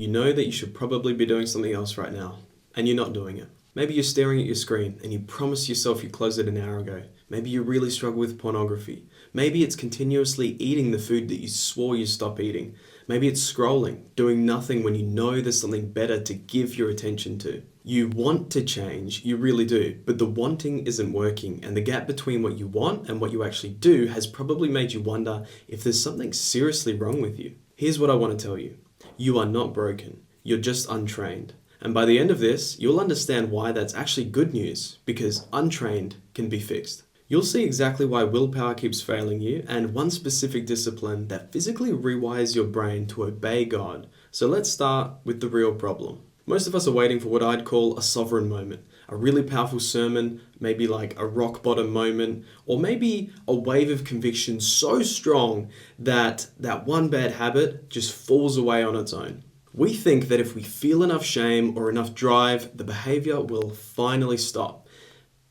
You know that you should probably be doing something else right now, and you're not doing it. Maybe you're staring at your screen and you promised yourself you closed it an hour ago. Maybe you really struggle with pornography. Maybe it's continuously eating the food that you swore you'd stop eating. Maybe it's scrolling, doing nothing when you know there's something better to give your attention to. You want to change, you really do, but the wanting isn't working, and the gap between what you want and what you actually do has probably made you wonder if there's something seriously wrong with you. Here's what I want to tell you. You are not broken. You're just untrained. And by the end of this, you'll understand why that's actually good news, because untrained can be fixed. You'll see exactly why willpower keeps failing you and one specific discipline that physically rewires your brain to obey God. So let's start with the real problem. Most of us are waiting for what I'd call a sovereign moment, a really powerful sermon, maybe like a rock bottom moment, or maybe a wave of conviction so strong that that one bad habit just falls away on its own. We think that if we feel enough shame or enough drive, the behavior will finally stop.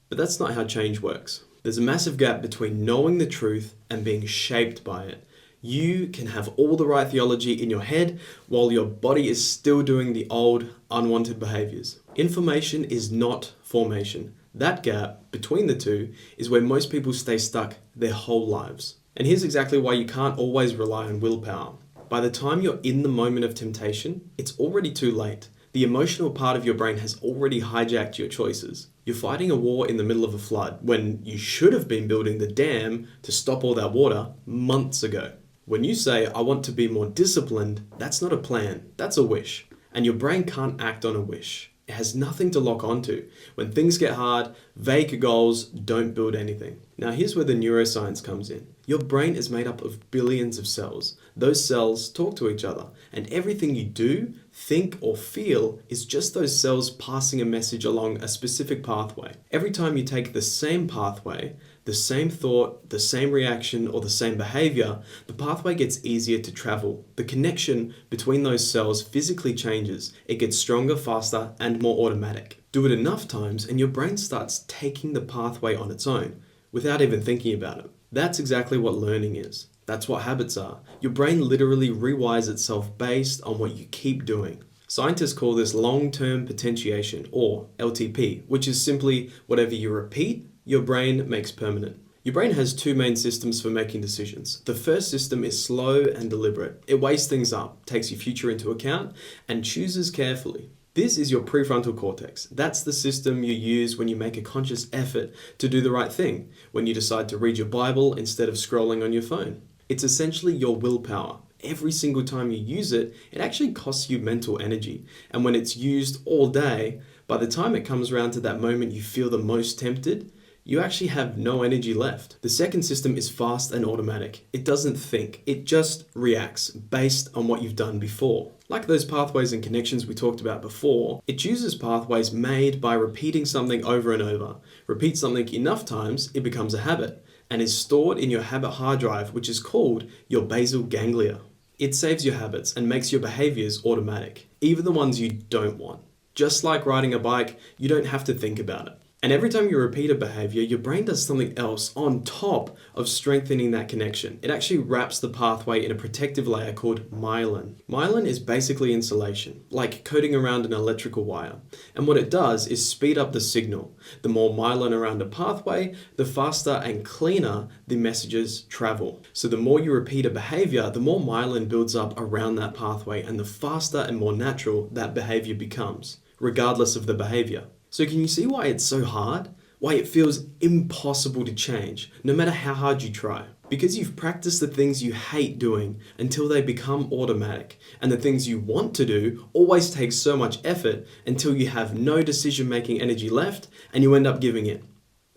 But that's not how change works. There's a massive gap between knowing the truth and being shaped by it. You can have all the right theology in your head while your body is still doing the old, unwanted behaviors. Information is not formation. That gap between the two is where most people stay stuck their whole lives. And here's exactly why you can't always rely on willpower. By the time you're in the moment of temptation, it's already too late. The emotional part of your brain has already hijacked your choices. You're fighting a war in the middle of a flood when you should have been building the dam to stop all that water months ago. When you say, I want to be more disciplined, that's not a plan, that's a wish. And your brain can't act on a wish. It has nothing to lock onto. When things get hard, vague goals don't build anything. Now here's where the neuroscience comes in. Your brain is made up of billions of cells. Those cells talk to each other, and everything you do, think, or feel is just those cells passing a message along a specific pathway. Every time you take the same pathway, the same thought, the same reaction, or the same behavior, the pathway gets easier to travel. The connection between those cells physically changes. It gets stronger, faster, and more automatic. Do it enough times and your brain starts taking the pathway on its own without even thinking about it. That's exactly what learning is. That's what habits are. Your brain literally rewires itself based on what you keep doing. Scientists call this long-term potentiation, or LTP, which is simply whatever you repeat, your brain makes permanent. Your brain has two main systems for making decisions. The first system is slow and deliberate. It weighs things up, takes your future into account, and chooses carefully. This is your prefrontal cortex. That's the system you use when you make a conscious effort to do the right thing, when you decide to read your Bible instead of scrolling on your phone. It's essentially your willpower. Every single time you use it, it actually costs you mental energy. And when it's used all day, by the time it comes around to that moment you feel the most tempted, you actually have no energy left. The second system is fast and automatic. It doesn't think, it just reacts based on what you've done before. Like those pathways and connections we talked about before, it chooses pathways made by repeating something over and over. Repeat something enough times, it becomes a habit and is stored in your habit hard drive, which is called your basal ganglia. It saves your habits and makes your behaviors automatic, even the ones you don't want. Just like riding a bike, you don't have to think about it. And every time you repeat a behavior, your brain does something else on top of strengthening that connection. It actually wraps the pathway in a protective layer called myelin. Myelin is basically insulation, like coating around an electrical wire. And what it does is speed up the signal. The more myelin around a pathway, the faster and cleaner the messages travel. So the more you repeat a behavior, the more myelin builds up around that pathway, and the faster and more natural that behavior becomes, regardless of the behavior. So can you see why it's so hard? Why it feels impossible to change, no matter how hard you try? Because you've practiced the things you hate doing until they become automatic. And the things you want to do always take so much effort until you have no decision-making energy left and you end up giving in.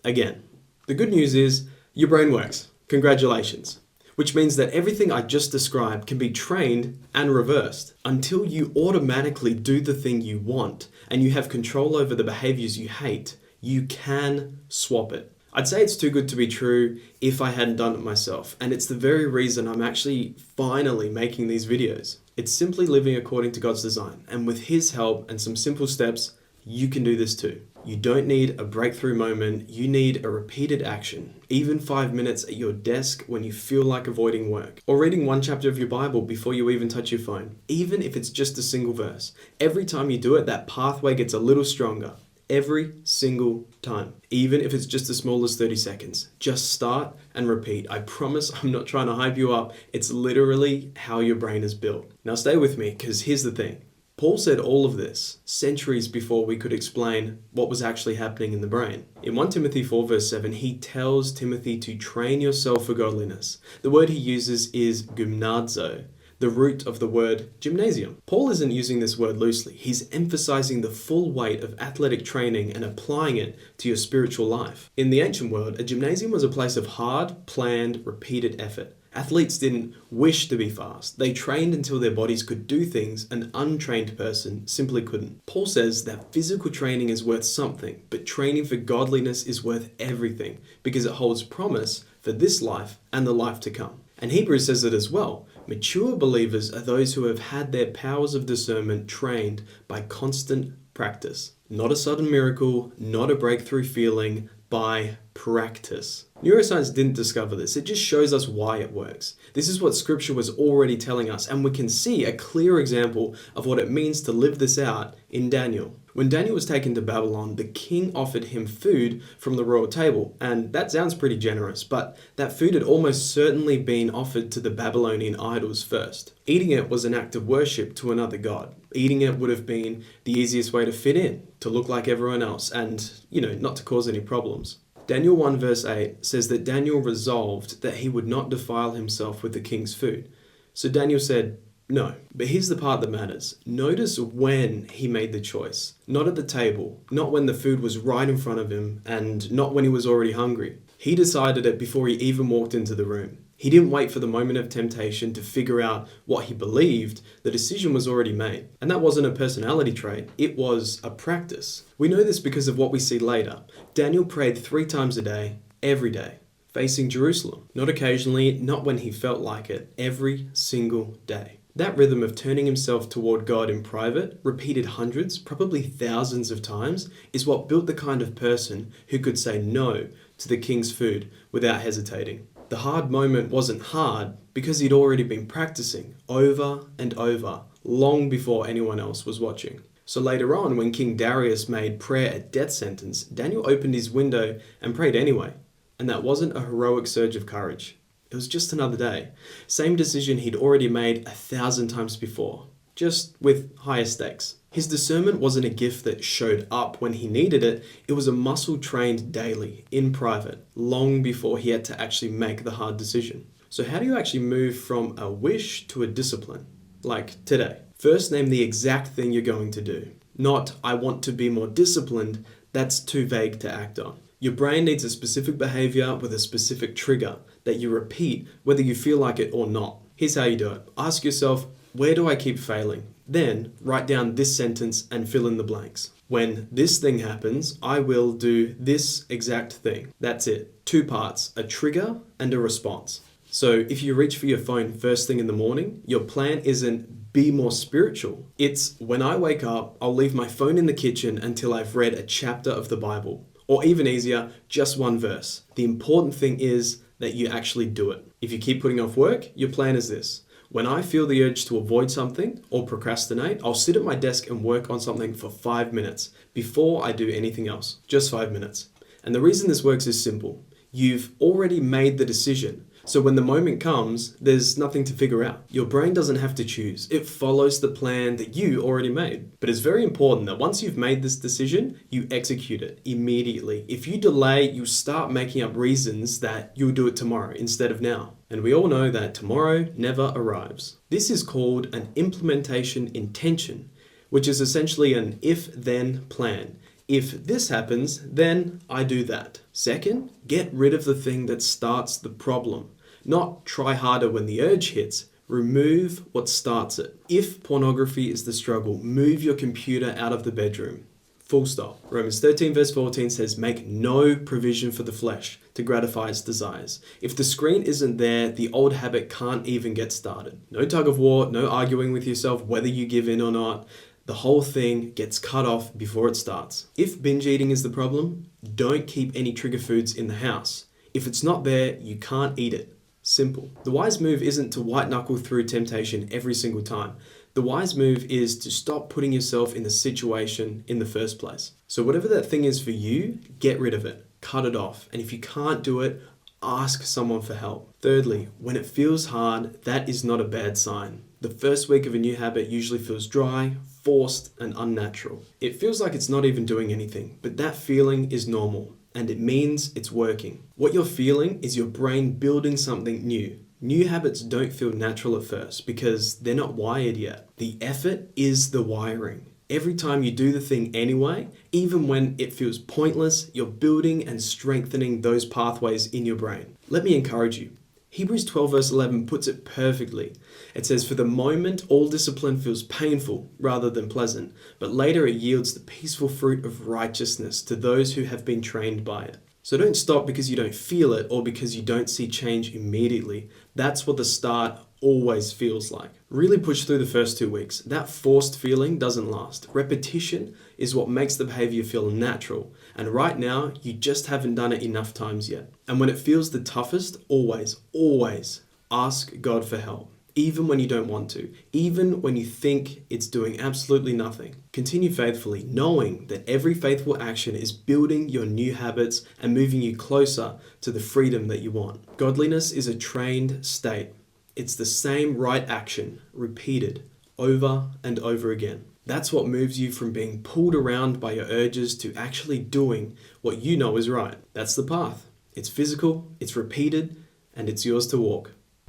Again, the good news is your brain works. Congratulations. Which means that everything I just described can be trained and reversed. Until you automatically do the thing you want and you have control over the behaviors you hate, you can swap it. I'd say it's too good to be true if I hadn't done it myself, and it's the very reason I'm actually finally making these videos. It's simply living according to God's design, and with His help and some simple steps, you can do this too. You don't need a breakthrough moment, you need a repeated action. Even 5 minutes at your desk when you feel like avoiding work. Or reading one chapter of your Bible before you even touch your phone. Even if it's just a single verse. Every time you do it, that pathway gets a little stronger. Every single time. Even if it's just as small as 30 seconds. Just start and repeat. I promise I'm not trying to hype you up. It's literally how your brain is built. Now stay with me, because here's the thing. Paul said all of this centuries before we could explain what was actually happening in the brain. In 1 Timothy 4 verse 7, he tells Timothy to train yourself for godliness. The word he uses is gymnazo, the root of the word gymnasium. Paul isn't using this word loosely. He's emphasizing the full weight of athletic training and applying it to your spiritual life. In the ancient world, a gymnasium was a place of hard, planned, repeated effort. Athletes didn't wish to be fast. They trained until their bodies could do things an untrained person simply couldn't. Paul says that physical training is worth something, but training for godliness is worth everything because it holds promise for this life and the life to come. And Hebrews says it as well. Mature believers are those who have had their powers of discernment trained by constant practice. Not a sudden miracle, not a breakthrough feeling, by practice. Neuroscience didn't discover this, it just shows us why it works. This is what scripture was already telling us, and we can see a clear example of what it means to live this out in Daniel. When Daniel was taken to Babylon, the king offered him food from the royal table, and that sounds pretty generous, but that food had almost certainly been offered to the Babylonian idols first. Eating it was an act of worship to another god. Eating it would have been the easiest way to fit in, to look like everyone else, and, not to cause any problems. Daniel 1 verse 8 says that Daniel resolved that he would not defile himself with the king's food. So Daniel said, no. But here's the part that matters. Notice when he made the choice. Not at the table, not when the food was right in front of him, and not when he was already hungry. He decided it before he even walked into the room. He didn't wait for the moment of temptation to figure out what he believed. The decision was already made. And that wasn't a personality trait, it was a practice. We know this because of what we see later. Daniel prayed 3 times a day, every day, facing Jerusalem. Not occasionally, not when he felt like it, every single day. That rhythm of turning himself toward God in private, repeated hundreds, probably thousands of times, is what built the kind of person who could say no to the king's food without hesitating. The hard moment wasn't hard because he'd already been practicing over and over, long before anyone else was watching. So later on, when King Darius made prayer a death sentence, Daniel opened his window and prayed anyway. And that wasn't a heroic surge of courage. It was just another day. Same decision he'd already made 1,000 times before, just with higher stakes. His discernment wasn't a gift that showed up when he needed it. It was a muscle trained daily, in private, long before he had to actually make the hard decision. So how do you actually move from a wish to a discipline? Like today. First, name the exact thing you're going to do. Not, I want to be more disciplined. That's too vague to act on. Your brain needs a specific behavior with a specific trigger that you repeat whether you feel like it or not. Here's how you do it. Ask yourself, where do I keep failing? Then write down this sentence and fill in the blanks. When this thing happens, I will do this exact thing. That's it. 2 parts, a trigger and a response. So if you reach for your phone first thing in the morning, your plan isn't be more spiritual. It's when I wake up, I'll leave my phone in the kitchen until I've read a chapter of the Bible. Or even easier, just 1 verse. The important thing is that you actually do it. If you keep putting off work, your plan is this. When I feel the urge to avoid something or procrastinate, I'll sit at my desk and work on something for 5 minutes before I do anything else. Just 5 minutes. And the reason this works is simple. You've already made the decision. So when the moment comes, there's nothing to figure out. Your brain doesn't have to choose. It follows the plan that you already made. But it's very important that once you've made this decision, you execute it immediately. If you delay, you start making up reasons that you'll do it tomorrow instead of now. And we all know that tomorrow never arrives. This is called an implementation intention, which is essentially an if-then plan. If this happens, then I do that. Second, get rid of the thing that starts the problem. Not try harder when the urge hits. Remove what starts it. If pornography is the struggle, move your computer out of the bedroom. Full stop. Romans 13 verse 14 says, make no provision for the flesh to gratify its desires. If the screen isn't there, the old habit can't even get started. No tug of war, no arguing with yourself whether you give in or not. the whole thing gets cut off before it starts. If binge eating is the problem, don't keep any trigger foods in the house. If it's not there, you can't eat it. Simple. The wise move isn't to white knuckle through temptation every single time. The wise move is to stop putting yourself in the situation in the first place. So whatever that thing is for you, get rid of it. Cut it off. And if you can't do it, ask someone for help. Thirdly, when it feels hard, that is not a bad sign. The first week of a new habit usually feels dry, forced, and unnatural. It feels like it's not even doing anything, but that feeling is normal, and it means it's working. What you're feeling is your brain building something new. New habits don't feel natural at first because they're not wired yet. The effort is the wiring. Every time you do the thing anyway, even when it feels pointless, you're building and strengthening those pathways in your brain. Let me encourage you. Hebrews 12 verse 11 puts it perfectly. It says, "For the moment, all discipline feels painful rather than pleasant, but later it yields the peaceful fruit of righteousness to those who have been trained by it." So don't stop because you don't feel it or because you don't see change immediately. That's what the start always feels like. Really push through the first 2 weeks. That forced feeling doesn't last. Repetition is what makes the behavior feel natural. And right now, you just haven't done it enough times yet. And when it feels the toughest, always ask God for help. Even when you don't want to, even when you think it's doing absolutely nothing. Continue faithfully, knowing that every faithful action is building your new habits and moving you closer to the freedom that you want. Godliness is a trained state. It's the same right action, repeated over and over again. That's what moves you from being pulled around by your urges to actually doing what you know is right. That's the path. It's physical, it's repeated, and it's yours to walk.